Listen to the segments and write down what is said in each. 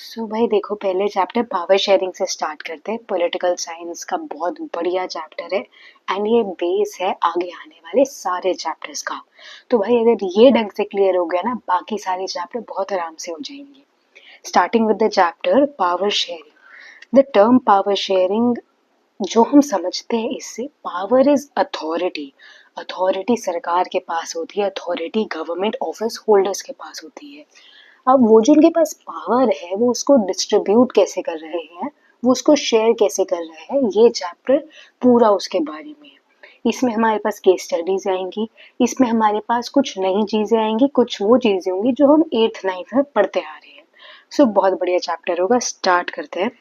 सो भाई देखो, पहले चैप्टर पावर शेयरिंग से स्टार्ट करते हैं। पॉलिटिकल साइंस का बहुत बढ़िया चैप्टर है एंड ये बेस है आगे आने वाले सारे चैप्टर्स का। तो भाई अगर ये ढंग से क्लियर हो गया ना, बाकी सारे चैप्टर बहुत आराम से हो जाएंगे। Starting with the chapter power sharing. The term power sharing जो हम समझते हैं, इससे पावर इज अथॉरिटी। अथॉरिटी सरकार के पास होती है, अथॉरिटी गवर्नमेंट ऑफिस होल्डर्स के पास होती है। अब वो जो उनके पास पावर है, वो उसको डिस्ट्रीब्यूट कैसे कर रहे हैं, वो उसको शेयर कैसे कर रहे हैं, ये चैप्टर पूरा उसके बारे में है। इसमें हमारे पास केस स्टडीज आएंगी, इसमें हमारे पास कुछ नई चीजें आएंगी, कुछ वो चीजें होंगी जो हम 8th 9th में पढ़ते आ रहे हैं। सो बहुत बढ़िया चैप्टर होगा। स्टार्ट करते हैं।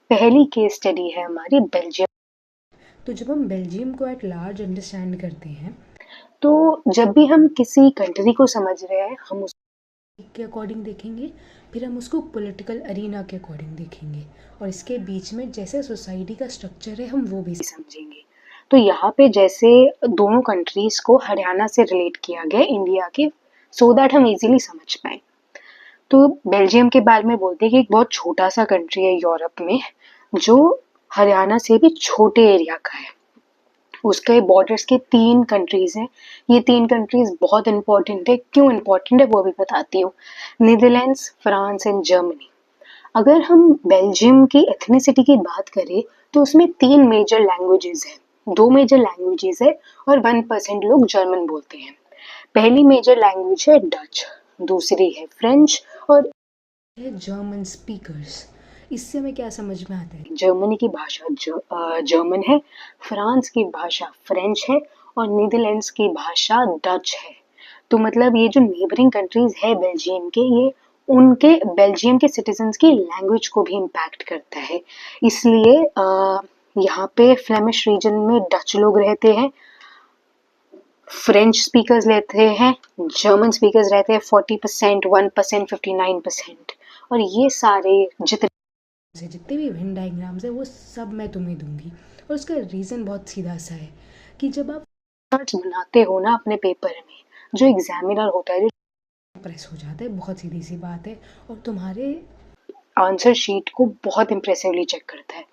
पहली केस स्टडी है हमारी बेल्जियम। तो जब हम बेल्जियम को एट लार्ज अंडरस्टैंड करते हैं तो जब भी हम किसी कंट्री को समझ रहे हैं, हम के अकॉर्डिंग देखेंगे, फिर हम उसको पॉलिटिकल अरीना के अकॉर्डिंग देखेंगे, और इसके बीच में जैसे सोसाइटी का स्ट्रक्चर है हम वो भी समझेंगे। तो यहाँ पे जैसे दोनों कंट्रीज को हरियाणा से रिलेट किया गया इंडिया के, सो दैट हम इजीली समझ पाए। तो बेल्जियम के बारे में बोलते हैं कि एक बहुत छोटा सा कंट्री है यूरोप में, जो हरियाणा से भी छोटे एरिया का है। उसके बॉर्डर्स के 3 कंट्रीज हैं। ये 3 कंट्रीज बहुत इंपॉर्टेंट है। क्यों इंपॉर्टेंट है वो भी बताती हूँ। Netherlands, France and Germany. अगर हम बेल्जियम की एथनिसिटी की बात करें तो उसमें 3 मेजर लैंग्वेजेस हैं। 2 मेजर लैंग्वेजेस है और 1% लोग जर्मन बोलते हैं। पहली मेजर लैंग्वेज है डच, दूसरी है फ्रेंच और है जर्मन स्पीकर्स। इससे हमें क्या समझ में आता है? जर्मनी की भाषा जर्मन है, फ्रांस की भाषा फ्रेंच है और नीदरलैंड्स की भाषा डच है। तो मतलब ये जो नेबरिंग कंट्रीज है बेल्जियम के, ये उनके बेल्जियम के सिटीजन्स की लैंग्वेज को भी इम्पैक्ट करता है। इसलिए यहाँ पे फ्लेमिश रीजन में डच लोग रहते हैं, फ्रेंच स्पीकर्स रहते हैं, जर्मन स्पीकर्स रहते हैं 40%, 1%, 59%। और ये सारे जितने भी वेन डायग्राम्स है वो सब मैं तुम्हें दूंगी, और उसका रीज़न बहुत सीधा सा है कि जब आप चार्ट्स बनाते हो ना अपने पेपर में, जो एग्जामिनर होता है, जो प्रेस हो जाता है, बहुत सीधी सी बात है, और तुम्हारे आंसर शीट को बहुत इंप्रेसिवली चेक करता है।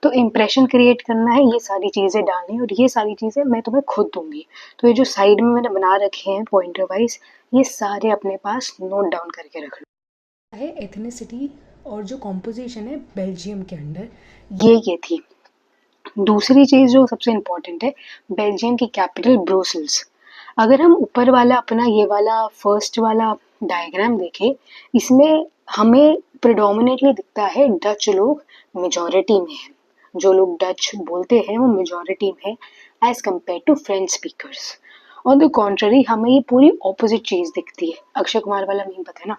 तो इम्प्रेशन क्रिएट करना है, ये सारी चीज़ें डालनी, और ये सारी चीज़ें मैं तुम्हें खुद दूंगी। तो ये जो साइड में मैंने बना रखे हैं पॉइंटर वाइज, ये सारे अपने पास नोट डाउन करके रख लो। है एथनिसिटी और जो कॉम्पोजिशन है बेल्जियम के अंडर। ये थी दूसरी चीज़ जो सबसे इम्पोर्टेंट है, बेल्जियम की कैपिटल ब्रुसेल्स। अगर हम ऊपर वाला अपना ये वाला फर्स्ट वाला डायग्राम देखें, इसमें हमें प्रिडोमिनेटली दिखता है डच लोग मेजॉरिटी में है। जो लोग डच बोलते हैं वो मेजॉरिटी में है as compare to French speakers. On the contrary हमें ये पूरी ऑपोजिट चीज़ दिखती है। अक्षय कुमार वाला मीम पता है ना,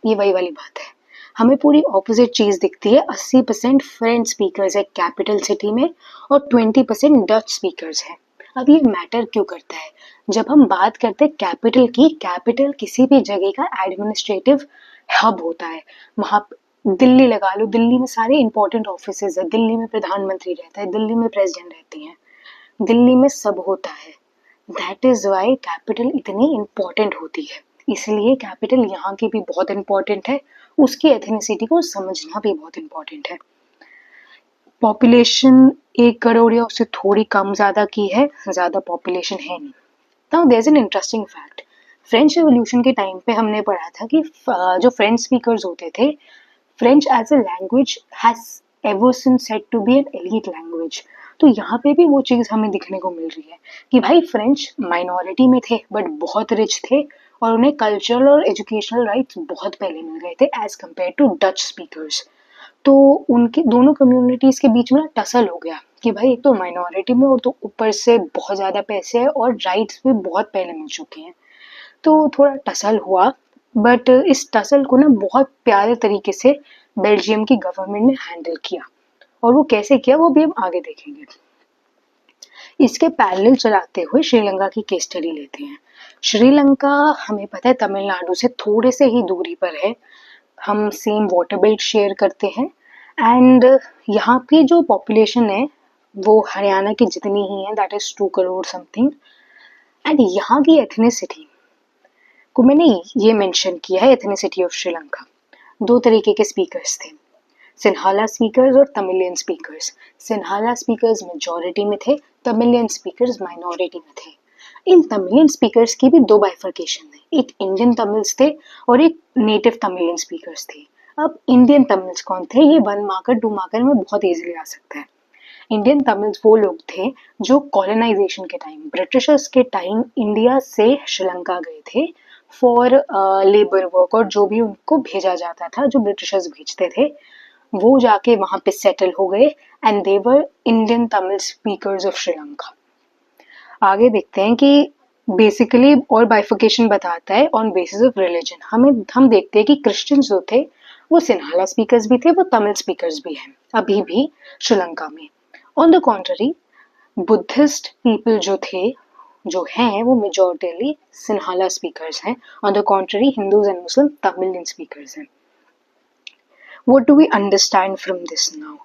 ये वही वाली बात है। हमें पूरी ऑपोजिट चीज दिखती है। 80% फ्रेंच स्पीकर्स है कैपिटल सिटी में और 20% डच स्पीकर्स है। अब ये मैटर क्यों करता है? जब हम बात करते हैं कैपिटल की, कैपिटल किसी भी जगह का एडमिनिस्ट्रेटिव हब होता है। वहां दिल्ली लगा लो, दिल्ली में सारे इंपॉर्टेंट ऑफिसेज है, दिल्ली में प्रधानमंत्री रहता है, दिल्ली में प्रेसिडेंट रहती हैं, दिल्ली में सब होता है। दैट इज वाई कैपिटल इतनी इम्पोर्टेंट होती है। इसलिए कैपिटल यहाँ की भी बहुत इम्पोर्टेंट है, उसकी एथनिसिटी को समझना भी बहुत इम्पोर्टेंट है। पॉपुलेशन 1 करोड़ या उससे थोड़ी कम ज़्यादा की है, ज़्यादा पॉपुलेशन है नहीं। Now there is an interesting fact. French revolution के टाइम पे हमने पढ़ा था कि जो फ्रेंच स्पीकर्स होते थे, French as a language has ever since said to be an elite language. तो यहाँ पे भी वो चीज़ हमें दिखने को मिल रही है कि भाई फ्रेंच माइनॉरिटी में थे बट बहुत रिच थे, और उन्हें कल्चरल और एजुकेशनल राइट्स बहुत पहले मिल गए थे as compare to Dutch speakers. तो उनके दोनों कम्युनिटीज के बीच में ना टसल हो गया कि भाई एक तो माइनॉरिटी में और तो ऊपर से बहुत ज़्यादा पैसे है और राइट्स भी बहुत पहले मिल चुके हैं। तो थोड़ा टसल हुआ, बट इस टसल को ना बहुत प्यारे तरीके से बेल्जियम की गवर्नमेंट ने हैंडल किया, और वो कैसे किया वो भी हम आगे देखेंगे। इसके पैरेलल चलाते हुए श्रीलंका की केस स्टडी लेते हैं। श्रीलंका हमें पता है तमिलनाडु से थोड़े से ही दूरी पर है, हम सेम वाटर बेल्ट शेयर करते हैं, एंड यहाँ की जो पॉपुलेशन है वो हरियाणा की जितनी ही है, that is 2 crore something. And यहाँ की एथनिसिटी को मैंने ये मेंशन किया है, एथनिसिटी ऑफ श्रीलंका। दो तरीके के स्पीकर्स थे, सिन्हाला स्पीकर्स और Tamilian speakers. Sinhala speakers majority में थे, तमिलियन स्पीकर्स माइनॉरिटी में थे। इन तमिलियन स्पीकर्स की भी दो बाइफर्केशन है, एक इंडियन तमिल्स थे और एक नेटिव तमिलियन स्पीकर्स थे। अब इंडियन तमिल्स कौन थे, ये 1 मार्कर 2 मार्कर में बहुत इजीली आ सकता है। इंडियन तमिल्स वो लोग थे जो कॉलोनाइजेशन के टाइम, ब्रिटिशर्स के टाइम इंडिया से श्रीलंका गए थे फॉर लेबर वर्क, और जो भी उनको भेजा जाता था, जो ब्रिटिशर्स भेजते थे, वो जाके वहां पे सेटल हो गए and they were Indian Tamil speakers of Sri Lanka. आगे देखते हैं कि बेसिकली और बाइफिकेशन बताता है ऑन बेसिस ऑफ रिलीजन। हम देखते हैं कि क्रिश्चियंस जो थे वो सिन्हाला स्पीकर्स भी थे, वो तमिल स्पीकर्स भी हैं अभी भी श्रीलंका में। On the contrary Buddhist people जो हैं वो मेजॉरिटीली सिन्हाला स्पीकर्स हैं। On the contrary Hindus and Muslim Tamilian speakers हैं। What do we understand from this now,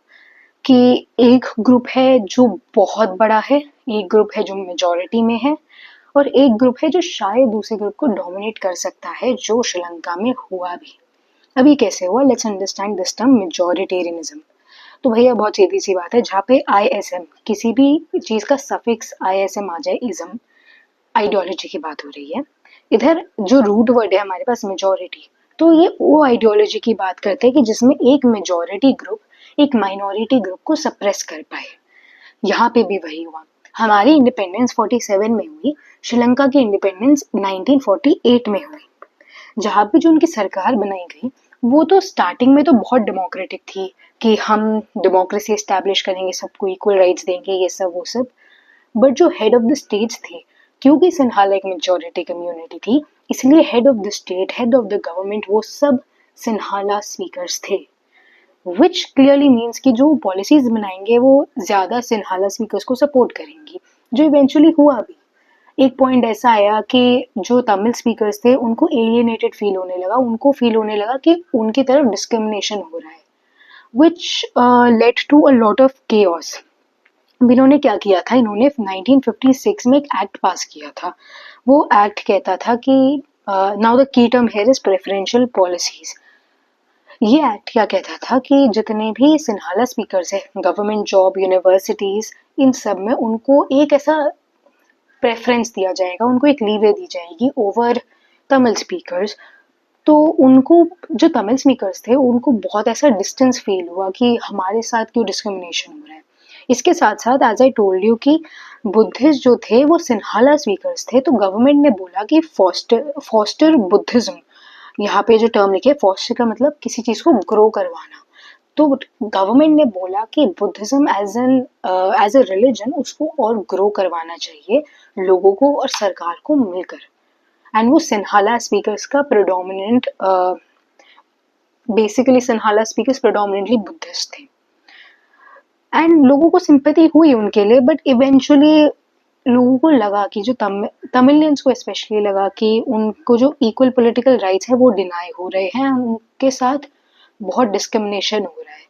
कि एक ग्रुप है जो बहुत बड़ा है, एक ग्रुप है जो मेजॉरिटी में है, और एक ग्रुप है जो शायद दूसरे ग्रुप को डोमिनेट कर सकता है, जो श्रीलंका में हुआ भी। अभी कैसे हुआ, let's understand this term majoritarianism. तो भैया बहुत सीधी सी बात है, जहाँ पे ISM, किसी भी चीज का सफिक्स ISM आ जाए, इज्म, आइडियोलॉजी की बात हो रही है। इधर जो रूट वर्ड है हमारे पास मेजॉरिटी, तो ये वो आइडियोलॉजी की बात करते हैं कि जिसमें एक मेजॉरिटी ग्रुप एक माइनॉरिटी ग्रुप को सप्रेस कर पाए। यहाँ पे भी वही हुआ। हमारी इंडिपेंडेंस 47 में हुई, श्रीलंका की इंडिपेंडेंस 1948 में हुई। जहाँ पे जो उनकी सरकार बनाई गई वो तो स्टार्टिंग में तो बहुत डेमोक्रेटिक थी कि हम डेमोक्रेसी एस्टैब्लिश करेंगे, सबको इक्वल राइट्स देंगे, ये सब वो सब। बट जो हेड ऑफ द स्टेट्स थे, क्योंकि सिन्हाला एक मेजॉरिटी कम्युनिटी थी, इसलिए head of the state, head of the government, वो सब सिन्हाला स्पीकर्स थे। विच क्लियरली मीन्स कि जो पॉलिसीज बनाएंगे वो ज्यादा सिन्हाला स्पीकर्स को सपोर्ट करेंगी, जो इवेंचुअली हुआ भी। एक पॉइंट ऐसा आया कि जो तमिल स्पीकर्स थे उनको एलियनेटेड फील होने लगा, उनको फील होने लगा कि उनकी तरफ डिस्क्रिमिनेशन हो रहा है, which led to a lot of chaos. इन्होंने क्या किया था, इन्होंने 1956 में एक एक्ट पास किया था। वो एक्ट कहता था कि now the key term here is preferential policies. ये एक्ट क्या कहता था कि जितने भी सिन्हाला स्पीकर्स है, गवर्नमेंट जॉब, यूनिवर्सिटीज, इन सब में उनको एक ऐसा प्रेफरेंस दिया जाएगा, उनको एक लीवे दी जाएगी ओवर तमिल स्पीकर्स। तो उनको, जो तमिल स्पीकर्स थे, उनको बहुत ऐसा डिस्टेंस फील हुआ कि हमारे साथ क्यों डिस्क्रिमिनेशन हो रहा है। इसके साथ साथ एज आई टोल्ड यू कि बुद्धिस्ट जो थे वो सिन्हाला स्पीकर्स थे, तो गवर्नमेंट ने बोला कि फॉस्टर बुद्धिज्म, यहाँ पे जो टर्म लिखे, फॉस्टर का मतलब किसी चीज को ग्रो करवाना। तो गवर्नमेंट ने बोला कि बुद्धिज्म एज अ रिलीजन उसको और ग्रो करवाना चाहिए लोगों को और सरकार को मिलकर। एंड वो सिन्हाला स्पीकर्स का predominant, basically Sinhala speakers predominantly Buddhist थे एंड लोगों को सिंपैथी हुई उनके लिए। बट इवेंचुअली लोगों को लगा कि जो तमिलियंस को स्पेशली लगा कि उनको जो इक्वल पॉलिटिकल राइट्स है वो डिनाई हो रहे हैं, उनके साथ बहुत डिस्क्रिमिनेशन हो रहा है,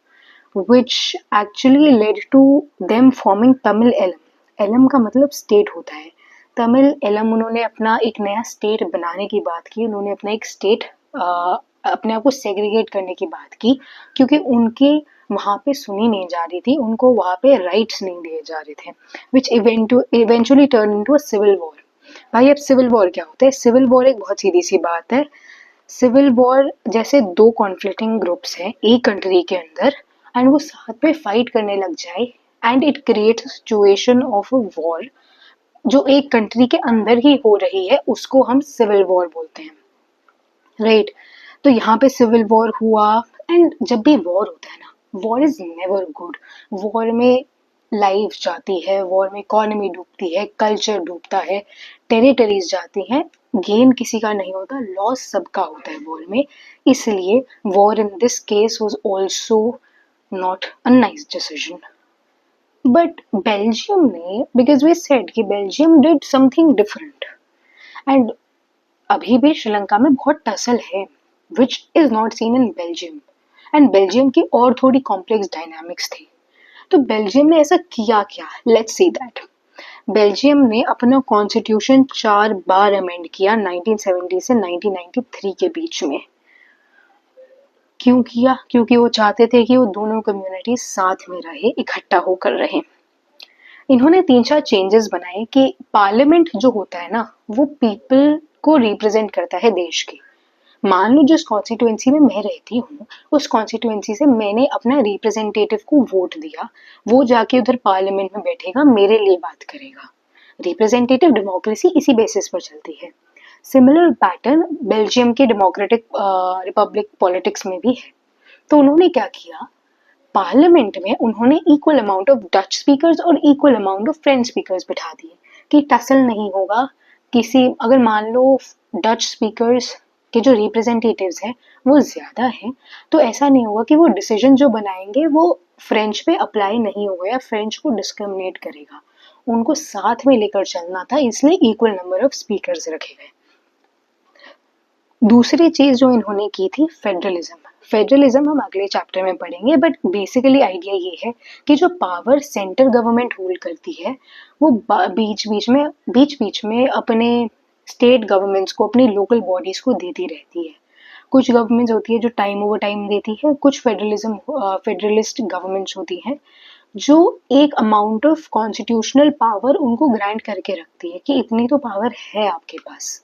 which actually led to them forming Tamil Eelam. Eelam का मतलब स्टेट होता है, तमिल एलम। उन्होंने अपना एक नया स्टेट बनाने की बात की, उन्होंने अपना एक स्टेट अपने आप को सेग्रीगेट करने की बात की, क्योंकि उनके वहाँ पे सुनी नहीं जा रही थी, उनको वहाँ पे राइट्स नहीं दिए जा रहे थे, which eventually turn into a civil war. भाई अब सिविल वॉर क्या होता है? सिविल वॉर एक बहुत सीधी सी बात है। सिविल वॉर जैसे दो कॉन्फ्लिक्टिंग ग्रुप्स हैं एक कंट्री के अंदर एंड वो साथ में फाइट करने लग जाए and it creates situation of a war, जो एक कंट्री के अंदर ही हो रही है, उसको हम सिविल वॉर बोलते हैं, राइट? तो यहाँ पे सिविल वॉर हुआ। एंड जब भी वॉर होता है ना, war is never good. War में लाइफ जाती है, वॉर में इकोनॉमी डूबती है, कल्चर डूबता है, टेरिटरीज जाती हैं, गेन किसी का नहीं होता, लॉस सबका होता है वॉर में। इसलिए war in this case was also not a nice decision. But Belgium ने, बिकॉज वी सेड कि Belgium did something different, and अभी भी श्रीलंका में बहुत टसल है, which is not seen in Belgium. And Belgium की और थोड़ी कॉम्प्लेक्स डायनामिक्स थी। तो बेल्जियम ने ऐसा किया क्या, लेट्स सी दैट। बेल्जियम ने अपना कॉन्स्टिट्यूशन 4 बार अमेंड किया 1970 से 1993 के बीच में। क्यों किया? क्योंकि वो चाहते थे कि वो दोनों कम्युनिटी साथ में रहे, इकट्ठा होकर रहे। इन्होंने 3-4 चेंजेस बनाए कि पार्लियामेंट जो होता है ना, वो पीपल को रिप्रेजेंट करता है देश के। मान लो जिस कॉन्स्टिट्यूएंसी में मैं रहती हूँ, उस कॉन्स्टिट्यूएंसी से मैंने अपना रिप्रेजेंटेटिव को वोट दिया, वो जाके उधर पार्लियामेंट में बैठेगा, मेरे लिए बात करेगा। रिप्रेजेंटेटिव डेमोक्रेसी इसी बेसिस पर चलती है। सिमिलर पैटर्न बेल्जियम के डेमोक्रेटिक रिपब्लिक पॉलिटिक्स में भी है। तो उन्होंने क्या किया, पार्लियामेंट में उन्होंने equal amount of Dutch speakers और equal amount of French speakers बिठा दिए कि टसल नहीं होगा। किसी अगर मान लो डच स्पीकर्स के जो रिप्रेजेंटेटिव्स हैं वो ज़्यादा हैं, तो ऐसा नहीं होगा कि वो डिसीजन जो बनाएंगे वो फ्रेंच पे अप्लाई नहीं होगा या फ्रेंच को डिस्क्रिमिनेट करेगा। उनको साथ में लेकर चलना था, इसलिए इक्वल नंबर ऑफ स्पीकर्स रखे गए। दूसरी चीज जो इन्होंने की थी, फेडरलिज्म। फेडरलिज्म हम अगले चैप्टर में पढ़ेंगे, बट बेसिकली आइडिया ये है कि जो पावर सेंटर गवर्नमेंट होल्ड करती है, वो बीच बीच में अपने स्टेट गवर्नमेंट्स को, अपनी लोकल बॉडीज को देती रहती है। कुछ गवर्नमेंट्स होती है जो टाइम ओवर टाइम देती है, कुछ फेडरलिस्ट गवर्नमेंट्स होती हैं जो एक अमाउंट ऑफ कॉन्स्टिट्यूशनल पावर उनको ग्रांट करके रखती है कि इतनी तो पावर है आपके पास।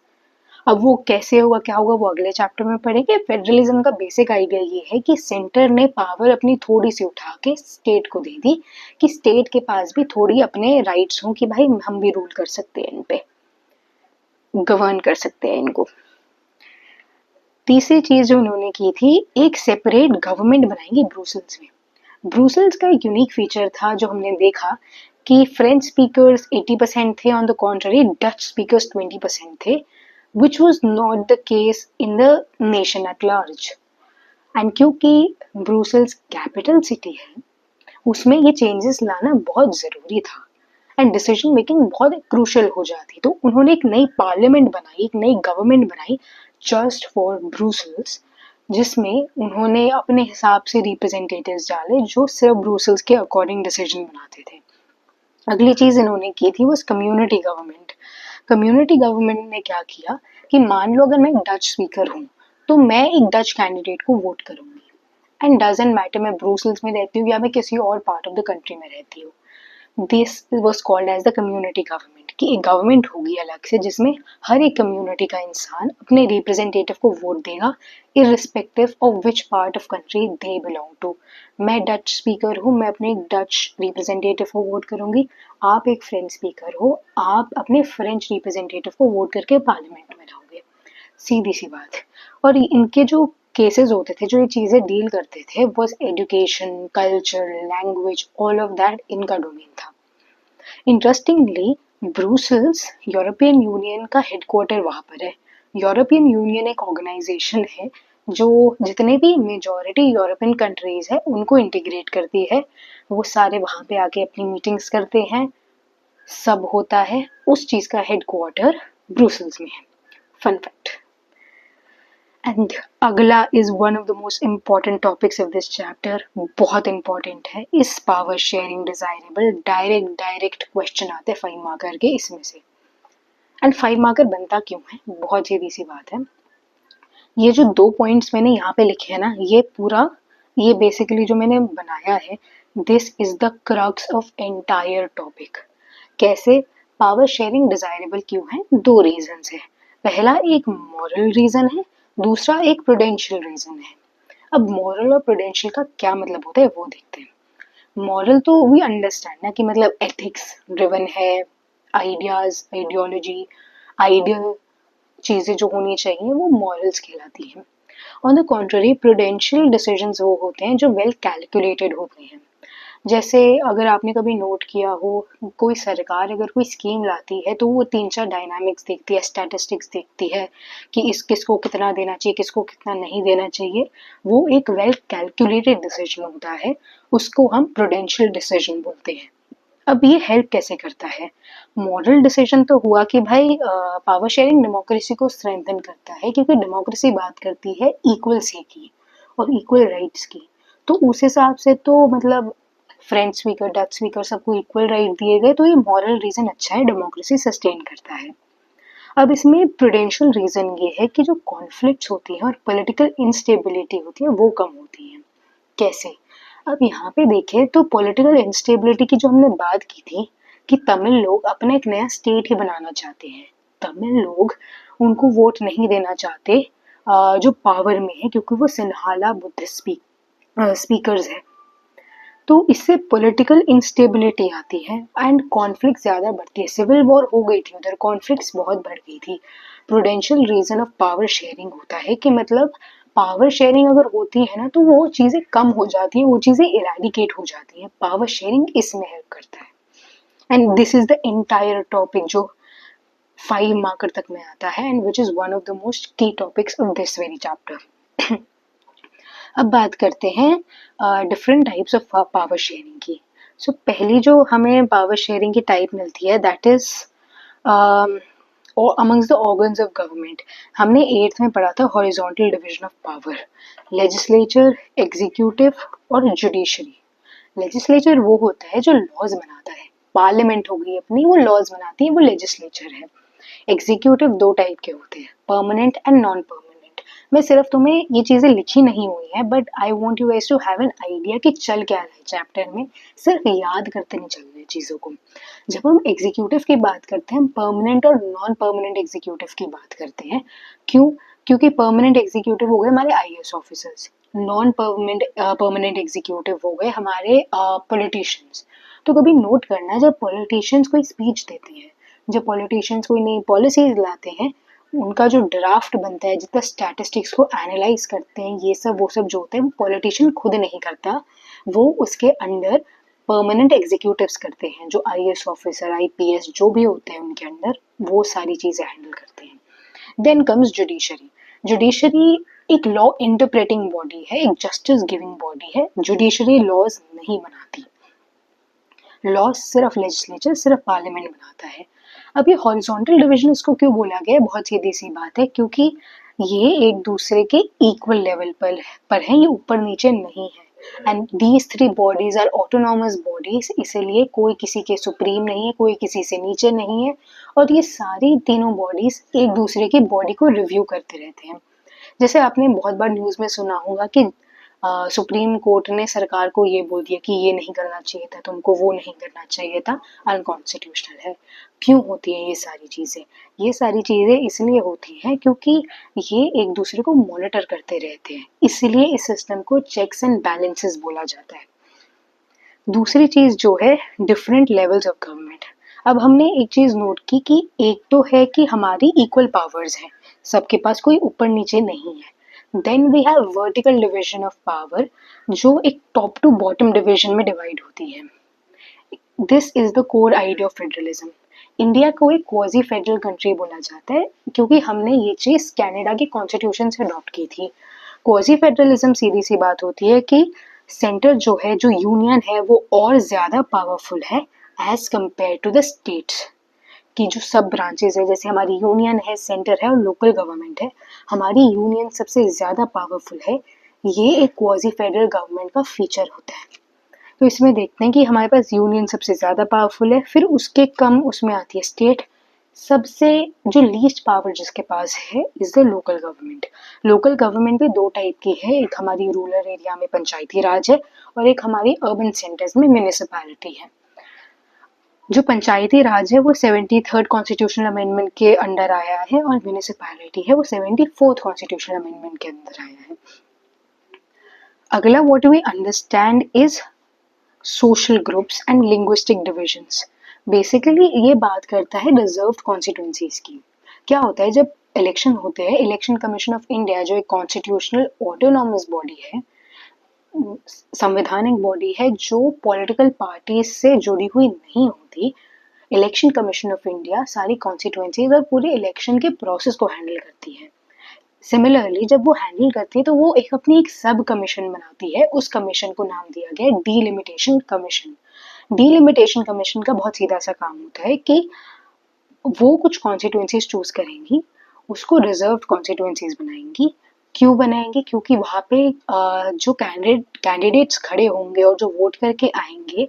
अब वो कैसे होगा, क्या होगा, वो अगले चैप्टर में पढ़ेंगे। फेडरलिज्म का बेसिक आइडिया ये है कि सेंटर ने पावर अपनी थोड़ी सी उठा के स्टेट को दे दी कि स्टेट के पास भी थोड़ी अपने राइट्स हों कि भाई हम भी रूल कर सकते हैं, इन पे गवर्न कर सकते हैं इनको। तीसरी चीज जो उन्होंने की थी, एक सेपरेट गवर्नमेंट बनाएंगे ब्रुसेल्स में। ब्रुसेल्स का एक यूनिक फीचर था जो हमने देखा कि फ्रेंच स्पीकर्स 80% थे, on the contrary Dutch speakers 20% थे, which was not the case in the nation at large. And क्योंकि ब्रुसेल्स कैपिटल सिटी है, उसमें ये चेंजेस लाना बहुत ज़रूरी था एंड डिसीजन मेकिंग बहुत क्रूशल हो जाती। तो उन्होंने एक नई पार्लियामेंट बनाई, एक नई गवर्नमेंट बनाई जस्ट फॉर ब्रुसेल्स, जिसमें उन्होंने अपने हिसाब से रिप्रेजेंटेटिव्स डाले जो सिर्फ ब्रुसेल्स के अकॉर्डिंग डिसीजन बनाते थे। अगली चीज़ इन्होंने की थी वो कम्युनिटी गवर्नमेंट। कम्युनिटी गवर्नमेंट ने क्या किया कि मान लो अगर मैं डच स्पीकर हूँ, तो मैं एक डच कैंडिडेट को वोट करूंगी एंड डजंट मैटर मैं ब्रुसेल्स में रहती हूँ या मैं किसी और पार्ट ऑफ द कंट्री में रहती हूँ। This was called as the community government, कि एक गवर्नमेंट होगी अलग से जिसमें हर एक कम्युनिटी का इंसान अपने रिप्रेजेंटेटिव को वोट देगा, irrespective of which part of country they belong to. मैं डच स्पीकर हूँ, मैं अपने डच रिप्रेजेंटेटिव को वोट करूंगी, आप एक फ्रेंच स्पीकर हो, आप अपने फ्रेंच रिप्रेजेंटेटिव को वोट करके पार्लियामेंट में रहोगे। सीधी सी बात है। और इनके जो केसेस होते थे, जो ये चीज़ें डील करते थे, was education, culture, language, all of that इनका डोमेन था। इंटरेस्टिंगली ब्रुसेल्स यूरोपियन यूनियन का हेडक्वार्टर वहाँ पर है। यूरोपियन यूनियन एक ऑर्गेनाइजेशन है जो जितने भी मेजॉरिटी यूरोपियन कंट्रीज है उनको इंटीग्रेट करती है। वो सारे वहाँ पे आके अपनी मीटिंग्स करते हैं, सब होता है। उस चीज़ का हेडक्वार्टर ब्रुसेल्स में है। Fun fact. एंड अगला is one of the most important topics of this chapter. बहुत इंपॉर्टेंट है। इस power sharing desirable direct question आते हैं 5 मार्कर के इसमें से। एंड 5 मार्कर बनता क्यों है, बहुत सीधी सी बात है। ये जो 2 पॉइंट्स मैंने यहाँ पे लिखे हैं ना, ये बेसिकली जो मैंने बनाया है, this is the crux of entire topic. कैसे पावर शेयरिंग डिजायरेबल क्यों है? 2 रीजन है। पहला एक मॉरल रीजन है, दूसरा एक प्रूडेंशियल रीजन है। अब मॉरल और प्रूडेंशियल का क्या मतलब होता है वो देखते हैं। मॉरल तो वी अंडरस्टैंड ना, कि मतलब एथिक्स ड्रिवन है, आइडियाज, आइडियोलॉजी, आइडियल चीज़ें जो होनी चाहिए वो मॉरल्स कहलाती हैं। On the contrary prudential decisions वो होते हैं जो वेल कैलकुलेटेड होते हैं। जैसे अगर आपने कभी नोट किया हो, कोई सरकार अगर कोई स्कीम लाती है तो वो 3-4 डायनामिक्स देखती है, स्टैटिस्टिक्स देखती है कि इस किसको कितना देना चाहिए, किसको कितना नहीं देना चाहिए। वो एक वेल कैलकुलेटेड डिसीजन होता है, उसको हम प्रूडेंशियल डिसीजन बोलते हैं। अब ये हेल्प कैसे करता है? मॉरल डिसीजन तो हुआ कि भाई पावर शेयरिंग डेमोक्रेसी को स्ट्रेंथन करता है, क्योंकि डेमोक्रेसी बात करती है इक्वल से की और इक्वल राइट्स की। तो उस हिसाब से तो मतलब फ्रेंच स्पीकर, डच स्पीकर सबको इक्वल राइट दिए गए, तो ये मॉरल रीजन अच्छा है, डेमोक्रेसी सस्टेन करता है। अब इसमें प्रूडेंशियल रीजन ये है कि जो कॉन्फ्लिक्ट्स होती हैं और पॉलिटिकल इंस्टेबिलिटी होती है वो कम होती है। कैसे? अब यहाँ पे देखें तो पॉलिटिकल इंस्टेबिलिटी की जो हमने बात की थी कि तमिल लोग अपना एक नया स्टेट ही बनाना चाहते हैं। तमिल लोग उनको वोट नहीं देना चाहते जो पावर में है, क्योंकि वो सिन्हाला बुद्धिस्ट स्पीकर्स हैं। तो इससे पॉलिटिकल इंस्टेबिलिटी आती है एंड कॉन्फ्लिक्ट ज़्यादा बढ़ती है। सिविल वॉर हो गई थी उधर, कॉन्फ्लिक्ट्स बहुत बढ़ गई थी। Prudential reason of power sharing होता है कि मतलब पावर शेयरिंग अगर होती है ना तो वो चीज़ें कम हो जाती हैं, वो चीज़ें इरेडिकेट हो जाती हैं। पावर शेयरिंग इसमें हेल्प करता है and this is the entire topic जो 5 मार्कर तक में आता है and which is one of the most key topics of this very chapter. अब बात करते हैं different types of power sharing की। सो पहली जो हमें पावर शेयरिंग की टाइप मिलती है that is amongst the organs of government. हमने 8th में पढ़ा था horizontal division of power, legislature, executive और जुडिशरी। लेजिस्लेचर वो होता है जो लॉज बनाता है, पार्लियामेंट हो गई अपनी, वो लॉज बनाती है, वो लेजिस्लेचर है। एग्जीक्यूटिव 2 टाइप के होते हैं, परमानेंट एंड नॉन परमानेंट। मैं सिर्फ तुम्हें ये चीज़ें लिखी नहीं हुई है but I want you guys to have an idea कि चल क्या रहा है चैप्टर में, सिर्फ याद करते नहीं चल रहे चीज़ों को। जब हम एग्जीक्यूटिव की बात करते हैं, हम परमानेंट और नॉन परमानेंट एग्जीक्यूटिव की बात करते हैं। क्यों? क्योंकि परमानेंट एग्जीक्यूटिव हो गए हमारे IAS officers, non permanent executive हो गए हमारे पॉलिटिशियंस। तो कभी नोट करना, जब पॉलिटिशियंस कोई स्पीच देते हैं, जब पॉलिटिशियंस कोई नई पॉलिसीज लाते हैं, उनका जो ड्राफ्ट बनता है, जितना स्टैटिस्टिक्स को एनालाइज करते हैं, ये सब वो सब जो होता है वो पॉलिटिशियन खुद नहीं करता, वो उसके अंडर परमानेंट एग्जीक्यूटिव्स करते हैं, जो आईएएस ऑफिसर, आईपीएस जो भी होते हैं उनके अंडर, वो सारी चीज़ें हैंडल करते हैं। Then comes judiciary. जुडिशरी एक लॉ इंटरप्रेटिंग बॉडी है, एक जस्टिस गिविंग बॉडी है। जुडिशरी लॉज नहीं बनाती, लॉ सिर्फ लेजिस्लेचर, सिर्फ पार्लियामेंट बनाता है। अब ये हॉरिजॉन्टल डिवीजन इसको क्यों बोला गया है, बहुत सीधी सी बात है, क्योंकि ये एक दूसरे के इक्वल लेवल पर है, ये ऊपर नीचे नहीं है। And these 3 bodies are autonomous bodies, इसीलिए कोई किसी के सुप्रीम नहीं है, कोई किसी से नीचे नहीं है, और ये सारी तीनों बॉडीज एक दूसरे की बॉडी को रिव्यू करते रहते हैं। जैसे आपने बहुत बार न्यूज़ में सुना होगा कि सुप्रीम कोर्ट ने सरकार को ये बोल दिया कि ये नहीं करना चाहिए था, तुमको वो नहीं करना चाहिए था, अनकॉन्स्टिट्यूशनल है। क्यों होती हैं ये सारी चीज़ें? ये सारी चीज़ें इसलिए होती हैं क्योंकि ये एक दूसरे को मॉनिटर करते रहते हैं, इसलिए इस सिस्टम को चेक्स एंड बैलेंसेस बोला जाता है। दूसरी चीज़ जो है डिफरेंट लेवल्स ऑफ गवर्नमेंट। अब हमने एक चीज़ नोट की कि एक तो है कि हमारी इक्वल पावर्स हैं, सबके पास कोई ऊपर नीचे नहीं है। Then we have vertical division of power, जो एक टॉप टू बॉटम डिवीजन में डिवाइड होती है। This is the core idea of federalism. India को एक क्वाजी फेडरल कंट्री बोला जाता है क्योंकि हमने ये चीज़ कनाडा के कॉन्स्टिट्यूशन से अडॉप्ट की थी। क्वाजी फेडरलिज्म सीधी सी बात होती है कि सेंटर जो है, जो यूनियन है, वो और ज़्यादा पावरफुल है as compare to the states की जो सब ब्रांचेस है। जैसे हमारी यूनियन है, सेंटर है और लोकल गवर्नमेंट है, हमारी यूनियन सबसे ज़्यादा पावरफुल है। ये एक क्वाजी फेडरल गवर्नमेंट का फीचर होता है। तो इसमें देखते हैं कि हमारे पास यूनियन सबसे ज़्यादा पावरफुल है, फिर उसके कम उसमें आती है स्टेट, सबसे जो लीस्ट पावर जिसके पास है is the local government. Local government भी 2 टाइप की है, एक हमारी रूरल एरिया में पंचायती राज है और एक हमारी अर्बन सेंटर्स में म्यूनिसिपैलिटी है। जो पंचायती राज है वो 73rd कॉन्स्टिट्यूशनल अमेंडमेंट के अंडर आया है और म्यूनिसिपैलिटी है वो 74th कॉन्स्टिट्यूशनल अमेंडमेंट के अंदर आया है। अगला what we understand is social groups and linguistic divisions. Basically ये बात करता है रिजर्व्ड कॉन्स्टिट्यूंसीज की। क्या होता है जब इलेक्शन होते हैं, इलेक्शन कमीशन ऑफ इंडिया जो एक कॉन्स्टिट्यूशनल ऑटोनॉमस बॉडी है, संवैधानिक बॉडी है, जो पॉलिटिकल पार्टी से जुड़ी हुई नहीं होती, इलेक्शन कमीशन ऑफ इंडिया सारी कॉन्स्टिट्यूंसीज और पूरे इलेक्शन के प्रोसेस को हैंडल करती है। सिमिलरली जब वो हैंडल करती है तो वो एक सब कमीशन बनाती है, उस कमीशन को नाम दिया गया है डीलिमिटेशन कमीशन। डीलिमिटेशन कमीशन का बहुत सीधा सा काम होता है कि वो कुछ कॉन्स्टिट्यूंसीज चूज करेंगी, उसको रिजर्व्ड कॉन्स्टिट्यूंसीज बनाएंगी। क्यों बनाएंगे? क्योंकि वहाँ पे जो कैंडिडेट्स खड़े होंगे और जो वोट करके आएंगे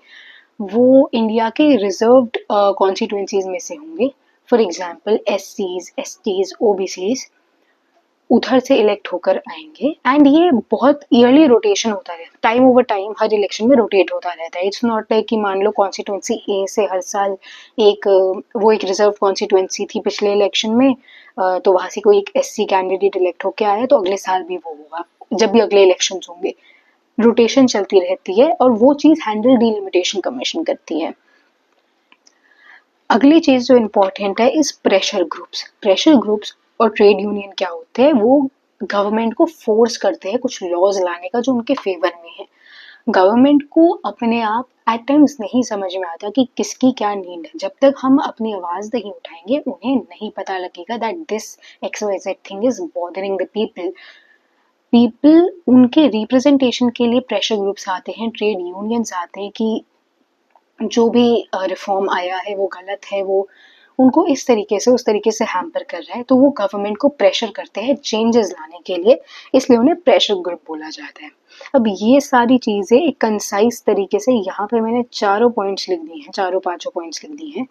वो इंडिया के रिजर्व्ड कॉन्स्टिट्यूंसीज में से होंगे। फॉर एग्जाम्पल SCs, OBCs उधर से इलेक्ट होकर आएंगे एंड ये बहुत ईयरली रोटेशन होता रहता है, टाइम ओवर टाइम हर इलेक्शन में रोटेट होता रहता है। इट्स नॉट लाइक कि मान लो कॉन्स्टिट्यूंसी ए से हर साल वो एक रिजर्व कॉन्स्टिट्यूंसी थी पिछले इलेक्शन में, तो वहां से कोई एक SC कैंडिडेट इलेक्ट होकर आया तो अगले साल भी वो होगा जब भी अगले इलेक्शन होंगे। रोटेशन चलती रहती है और वो चीज हैंडल डीलिमिटेशन कमीशन करती है। अगली चीज जो इम्पोर्टेंट है इस प्रेशर ग्रुप्स और ट्रेड यूनियन क्या होते हैं, वो गवर्नमेंट को फोर्स करते हैं कुछ लॉज लाने का जो उनके फेवर में है। गवर्नमेंट को अपने आप एट टाइम्स नहीं समझ में आता कि किसकी क्या नीड है। जब तक हम अपनी आवाज नहीं उठाएंगे उन्हें नहीं पता लगेगा that this XYZ thing is bothering the people उनके रिप्रेजेंटेशन के लिए प्रेशर ग्रुप्स आते हैं, ट्रेड यूनियंस आते हैं कि जो भी रिफॉर्म आया है वो गलत है, वो उनको इस तरीके से उस तरीके से हैम्पर कर रहा है, तो वो गवर्नमेंट को प्रेशर करते हैं चेंजेस लाने के लिए, इसलिए उन्हें प्रेशर ग्रुप बोला जाता है। अब ये सारी चीजें एक कंसाइज तरीके से यहाँ पे मैंने चारों पॉइंट्स लिख दिए हैं, चारों पांचों पॉइंट्स लिख दिए हैं।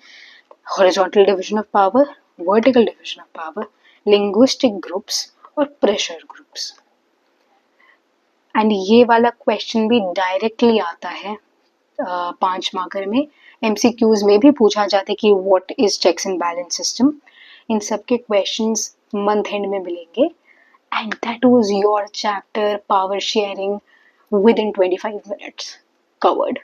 Horizontal division of power, vertical division of power, linguistic groups और प्रेशर ग्रुप्स। एंड ये वाला क्वेश्चन भी डायरेक्टली आता है 5 मार्कर में, MCQs में भी पूछा जाता है कि what is checks and balance system. इन सब के क्वेश्चंस मंथ एंड में मिलेंगे। And that was your chapter power sharing within 25 minutes covered.